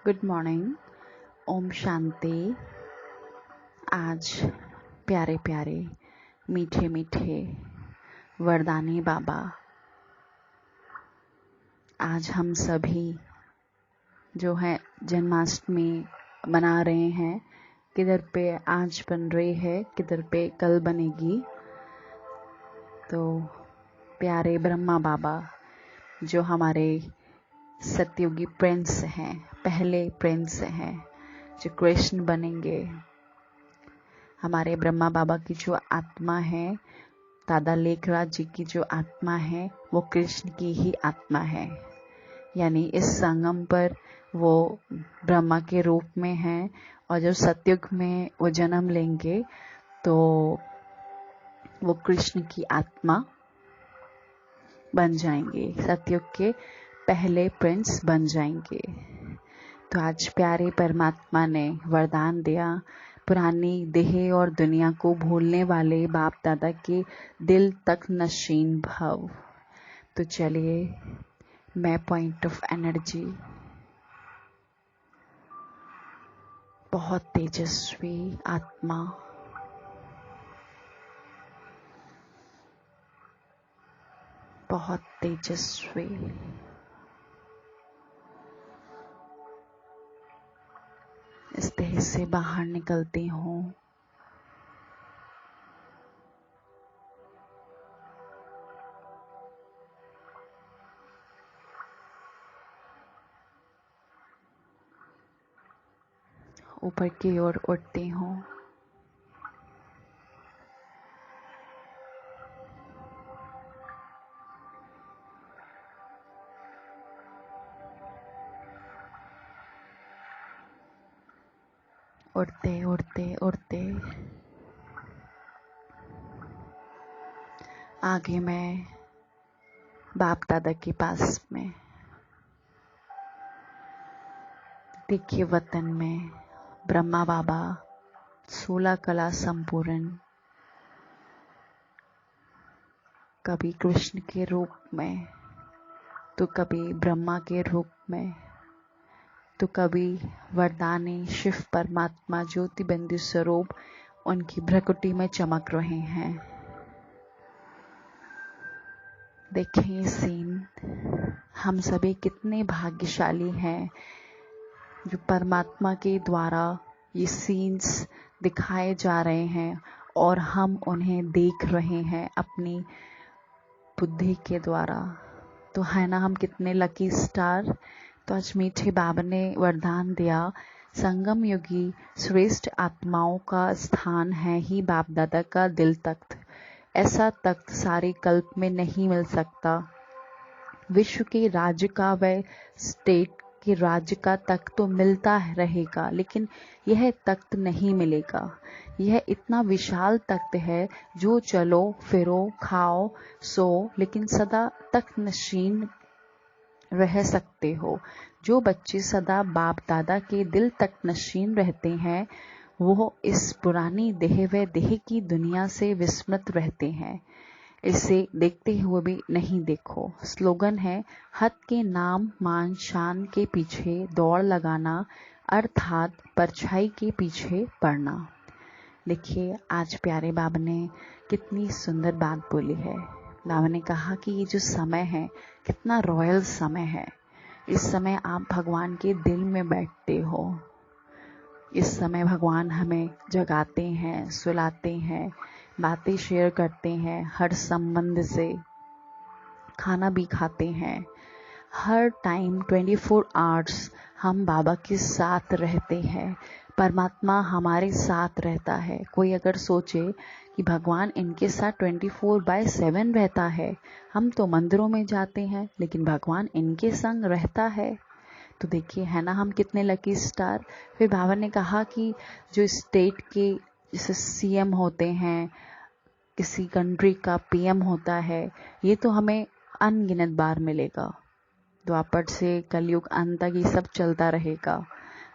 Good morning. Om Shanti. आज प्यारे प्यारे मीठे मीठे वरदानी बाबा, आज हम सभी जो है जन्माष्टमी मना रहे हैं। किधर पे आज बन रही है, किधर पे कल बनेगी। तो प्यारे ब्रह्मा बाबा जो हमारे सतयुगी प्रिंस हैं, पहले प्रिंस हैं, जो कृष्ण बनेंगे, हमारे ब्रह्मा बाबा की जो आत्मा है, दादा लेखराज जी की जो आत्मा है, वो कृष्ण की ही आत्मा है। यानी इस संगम पर वो ब्रह्मा के रूप में हैं, और जब सतयुग में वो जन्म लेंगे तो वो कृष्ण की आत्मा बन जाएंगे, सतयुग के पहले प्रिंस बन जाएंगे। तो आज प्यारे परमात्मा ने वरदान दिया, पुरानी देह और दुनिया को भूलने वाले बाप दादा के दिल तक नशीन भव। तो चलिए, मैं पॉइंट ऑफ एनर्जी, बहुत तेजस्वी आत्मा, बहुत तेजस्वी, इस देह से बाहर निकलती हूँ। ऊपर की ओर उठती हूँ। उड़ते उड़ते उड़ते आगे मैं बाप दादा के पास में, देखिए वतन में ब्रह्मा बाबा 16 कला संपूर्ण, कभी कृष्ण के रूप में, तो कभी ब्रह्मा के रूप में, तो कभी वरदानी शिव परमात्मा ज्योति बिंदु स्वरूप उनकी भ्रकुटी में चमक रहे हैं। देखें ये सीन, हम सभी कितने भाग्यशाली हैं जो परमात्मा के द्वारा ये सीन्स दिखाए जा रहे हैं और हम उन्हें देख रहे हैं अपनी बुद्धि के द्वारा। तो है ना, हम कितने लकी स्टार। तो आज मीठे बाबा ने वरदान दिया, संगम युगी श्रेष्ठ आत्माओं का स्थान है ही बाप दादा का दिल तख्त। ऐसा तख्त सारे कल्प में नहीं मिल सकता। विश्व के राज्य का व स्टेट के राज्य का तख्त तो मिलता रहेगा, लेकिन यह तख्त नहीं मिलेगा। यह इतना विशाल तख्त है जो चलो फिरो खाओ सो, लेकिन सदा तख्त नशीन रह सकते हो। जो बच्चे सदा बाप दादा के दिल तक नशीन रहते हैं, वो इस पुरानी देह व देह की दुनिया से विस्मृत रहते हैं। इसे देखते हुए भी नहीं देखो। स्लोगन है, हद के नाम मान शान के पीछे दौड़ लगाना, अर्थात परछाई के पीछे पड़ना। देखिए आज प्यारे बाबा ने कितनी सुंदर बात बोली है। बाबा ने कहा कि ये जो समय है कितना रॉयल समय है। इस समय आप भगवान के दिल में बैठते हो। इस समय भगवान हमें जगाते हैं, सुलाते हैं, बातें शेयर करते हैं, हर संबंध से खाना भी खाते हैं। हर टाइम 24 आवर्स हम बाबा के साथ रहते हैं। परमात्मा हमारे साथ रहता है। कोई अगर सोचे कि भगवान इनके साथ 24/7 रहता है, हम तो मंदिरों में जाते हैं लेकिन भगवान इनके संग रहता है, तो देखिए है ना हम कितने लकी स्टार। फिर बाबा ने कहा कि जो स्टेट के जैसे सीएम होते हैं, किसी कंट्री का पीएम होता है, ये तो हमें अनगिनत बार मिलेगा। द्वापर से कलयुग अंत तक ये सब चलता रहेगा।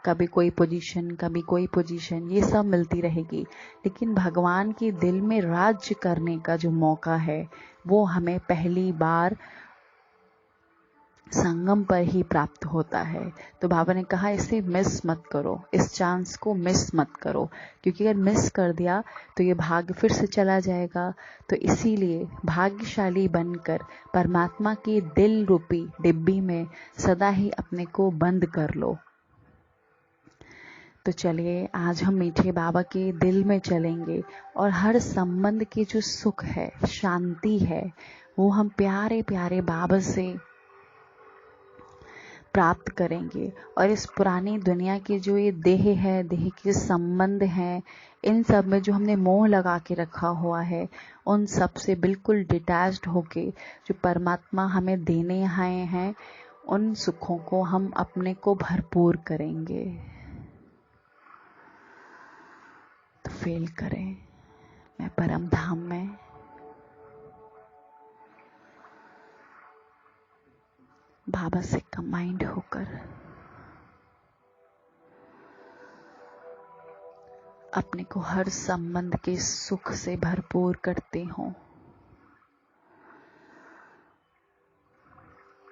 कभी कोई पोजीशन, कभी कोई पोजीशन, ये सब मिलती रहेगी। लेकिन भगवान के दिल में राज्य करने का जो मौका है, वो हमें पहली बार संगम पर ही प्राप्त होता है। तो बाबा ने कहा इसे मिस मत करो, इस चांस को मिस मत करो, क्योंकि अगर मिस कर दिया तो ये भाग्य फिर से चला जाएगा। तो इसीलिए भाग्यशाली बनकर परमात्मा की दिल रूपी डिब्बी में सदा ही अपने को बंद कर लो। तो चलिए आज हम मीठे बाबा के दिल में चलेंगे और हर संबंध की जो सुख है, शांति है, वो हम प्यारे प्यारे बाबा से प्राप्त करेंगे। और इस पुरानी दुनिया की जो ये देह है, देह के संबंध हैं, इन सब में जो हमने मोह लगा के रखा हुआ है, उन सब से बिल्कुल डिटैच्ड होके जो परमात्मा हमें देने आए हैं, उन सुखों को हम अपने को भरपूर करेंगे। तो फील करें मैं परम धाम में बाबा से कंबाइंड होकर अपने को हर संबंध के सुख से भरपूर करती हूँ,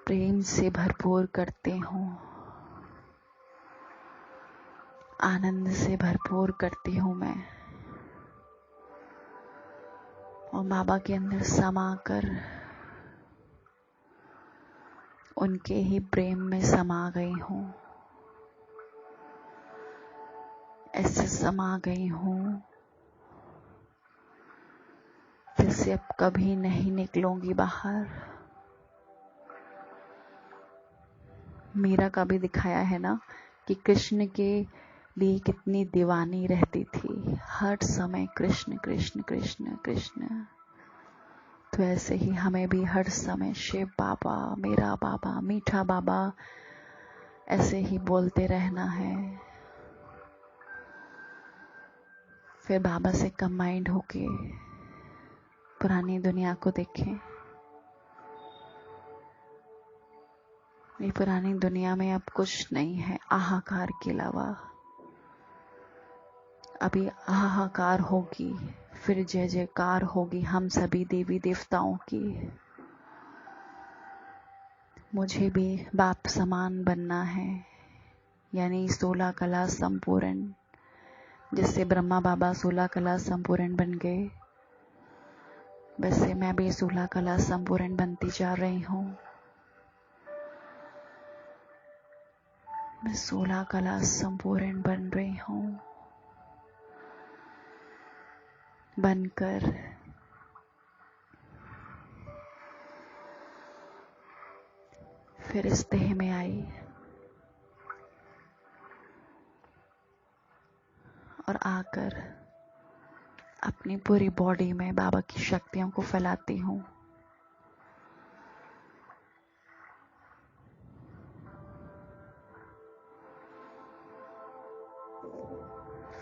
प्रेम से भरपूर करती हूँ, आनंद से भरपूर करती हूँ मैं, और बाबा के अंदर समाकर उनके ही प्रेम में समा गई हूँ। ऐसे समा गई हूँ जैसे अब कभी नहीं निकलूंगी बाहर। मीरा का भी दिखाया है ना कि कृष्ण के लिए कितनी दीवानी रहती थी, हर समय कृष्ण कृष्ण कृष्ण कृष्ण। तो ऐसे ही हमें भी हर समय शिव बाबा, मेरा बाबा, मीठा बाबा ऐसे ही बोलते रहना है। फिर बाबा से कंबाइंड होके पुरानी दुनिया को देखें। ये पुरानी दुनिया में अब कुछ नहीं है हाहाकार के अलावा। अभी हाहाकार होगी, फिर जय जयकार होगी हम सभी देवी देवताओं की। मुझे भी बाप समान बनना है, यानी 16 कला संपूर्ण। जिससे ब्रह्मा बाबा 16 कला संपूर्ण बन गए, वैसे मैं भी 16 कला संपूर्ण बनती जा रही हूँ। मैं 16 कला संपूर्ण बन रही हूँ, बनकर फिर इस देह में आई और आकर अपनी पूरी बॉडी में बाबा की शक्तियों को फैलाती हूँ।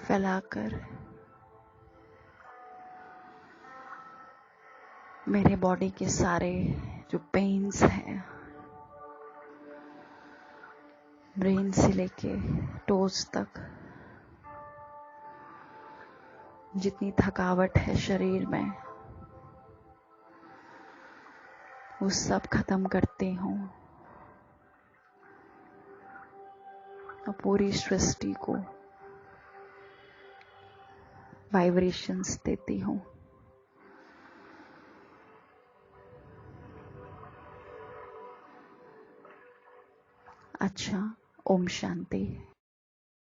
फैलाकर मेरे बॉडी के सारे जो पेन्स हैं, ब्रेन से लेके टोज तक, जितनी थकावट है शरीर में, वो सब खत्म करती हूँ और पूरी सृष्टि को वाइब्रेशंस देती हूँ। अच्छा, ओम शांति।